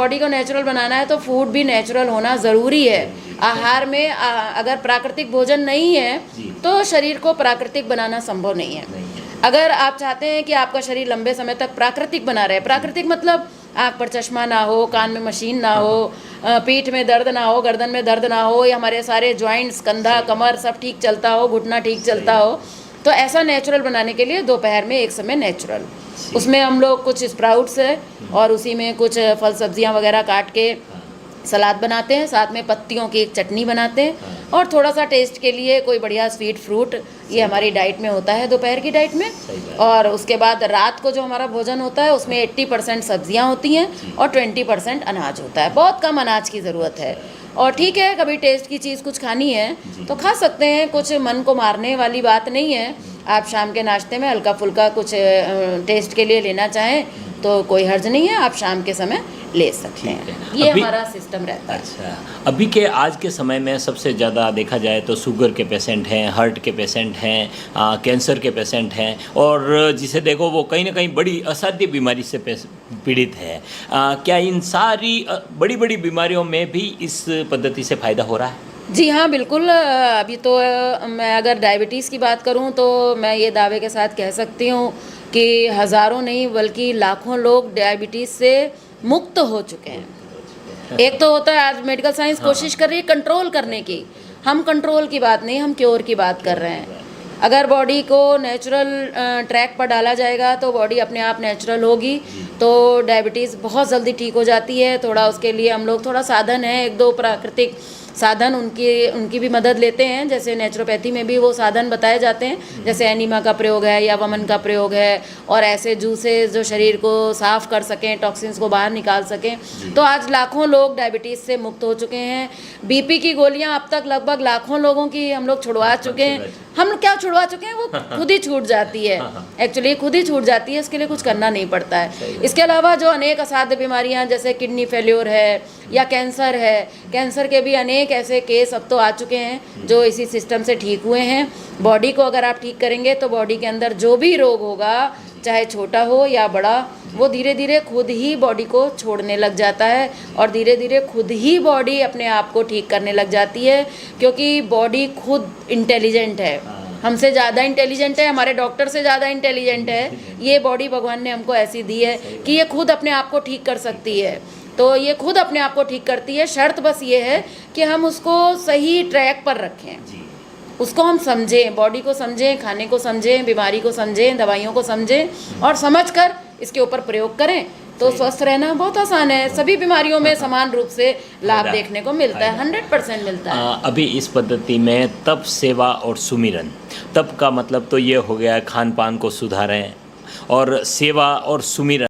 Body को natural बनाना है तो फूड भी नेचुरल होना ज़रूरी है। आहार में अगर प्राकृतिक भोजन नहीं है तो शरीर को प्राकृतिक बनाना संभव नहीं है। अगर आप चाहते हैं कि आपका शरीर लंबे समय तक प्राकृतिक बना रहे, प्राकृतिक मतलब आँख पर चश्मा ना हो, कान में मशीन ना हो, पीठ में दर्द ना हो, गर्दन में दर्द ना हो, या हमारे सारे जॉइंट्स, कंधा, कमर सब ठीक चलता हो, घुटना ठीक चलता हो, तो ऐसा नेचुरल बनाने के लिए दोपहर में एक समय नेचुरल, उसमें हम लोग कुछ स्प्राउट्स है और उसी में कुछ फल सब्जियां वगैरह काट के सलाद बनाते हैं, साथ में पत्तियों की एक चटनी बनाते हैं और थोड़ा सा टेस्ट के लिए कोई बढ़िया स्वीट फ्रूट, ये हमारी डाइट में होता है दोपहर की डाइट में। और उसके बाद रात को जो हमारा भोजन होता है उसमें 80% सब्जियां होती हैं और 20% अनाज होता है। बहुत कम अनाज की ज़रूरत है। और ठीक है, कभी टेस्ट की चीज़ कुछ खानी है तो खा सकते हैं, कुछ मन को मारने वाली बात नहीं है। आप शाम के नाश्ते में हल्का फुल्का कुछ टेस्ट के लिए लेना चाहें तो कोई हर्ज नहीं है, आप शाम के समय ले सकते हैं। ये हमारा सिस्टम रहता है। अच्छा, अभी के आज के समय में सबसे ज़्यादा देखा जाए तो शुगर के पेशेंट हैं, हार्ट के पेशेंट हैं, कैंसर के पेशेंट हैं, और जिसे देखो वो कहीं ना कहीं बड़ी असाध्य बीमारी से पीड़ित है। क्या इन सारी बड़ी बड़ी बीमारियों में भी इस पद्धति से फ़ायदा हो रहा है? जी हाँ, बिल्कुल। अभी तो मैं अगर डायबिटीज़ की बात करूँ तो मैं ये दावे के साथ कह सकती हूँ कि हज़ारों नहीं बल्कि लाखों लोग डायबिटीज़ से मुक्त हो चुके हैं। एक तो होता है आज मेडिकल साइंस कोशिश कर रही है कंट्रोल करने की, हम कंट्रोल की बात नहीं, हम क्योर की बात कर रहे हैं। अगर बॉडी को नेचुरल ट्रैक पर डाला जाएगा तो बॉडी अपने आप नेचुरल होगी, तो डायबिटीज़ बहुत जल्दी ठीक हो जाती है। थोड़ा उसके लिए हम लोग थोड़ा साधन है, एक दो प्राकृतिक साधन उनकी भी मदद लेते हैं, जैसे नेचुरोपैथी में भी वो साधन बताए जाते हैं, जैसे एनीमा का प्रयोग है या वमन का प्रयोग है, और ऐसे जूसेस जो शरीर को साफ़ कर सकें, टॉक्सिन्स को बाहर निकाल सकें। तो आज लाखों लोग डायबिटीज़ से मुक्त हो चुके हैं। बीपी की गोलियां अब तक लगभग लाखों लोगों की हम लोग छुड़वा चुके हैं। हम क्या छुड़वा चुके हैं, वो खुद ही छूट जाती है, एक्चुअली खुद ही छूट जाती है, इसके लिए कुछ करना नहीं पड़ता है। इसके अलावा जो अनेक असाध्य बीमारियां जैसे किडनी फेल्योर है या कैंसर है, कैंसर के भी अनेक ऐसे केस अब तो आ चुके हैं जो इसी सिस्टम से ठीक हुए हैं। बॉडी को अगर आप ठीक करेंगे तो बॉडी के अंदर जो भी रोग होगा, चाहे छोटा हो या बड़ा, वो धीरे धीरे खुद ही बॉडी को छोड़ने लग जाता है और धीरे धीरे खुद ही बॉडी अपने आप को ठीक करने लग जाती है, क्योंकि बॉडी खुद इंटेलिजेंट है, हमसे ज़्यादा इंटेलिजेंट है, हमारे डॉक्टर से ज़्यादा इंटेलिजेंट है। ये बॉडी भगवान ने हमको ऐसी दी है कि ये खुद अपने आप को ठीक कर सकती है, तो ये खुद अपने आप को ठीक करती है। शर्त बस ये है कि हम उसको सही ट्रैक पर रखें, उसको हम समझें, बॉडी को समझें, खाने को समझें, बीमारी को समझें, दवाइयों को समझें और समझकर इसके ऊपर प्रयोग करें तो स्वस्थ रहना बहुत आसान है। सभी बीमारियों में समान रूप से लाभ देखने को मिलता है, 100% मिलता है। अभी इस पद्धति में तप, सेवा और सुमिरन, तप का मतलब तो ये हो गया खान पान को सुधारें, और सेवा और सुमिरन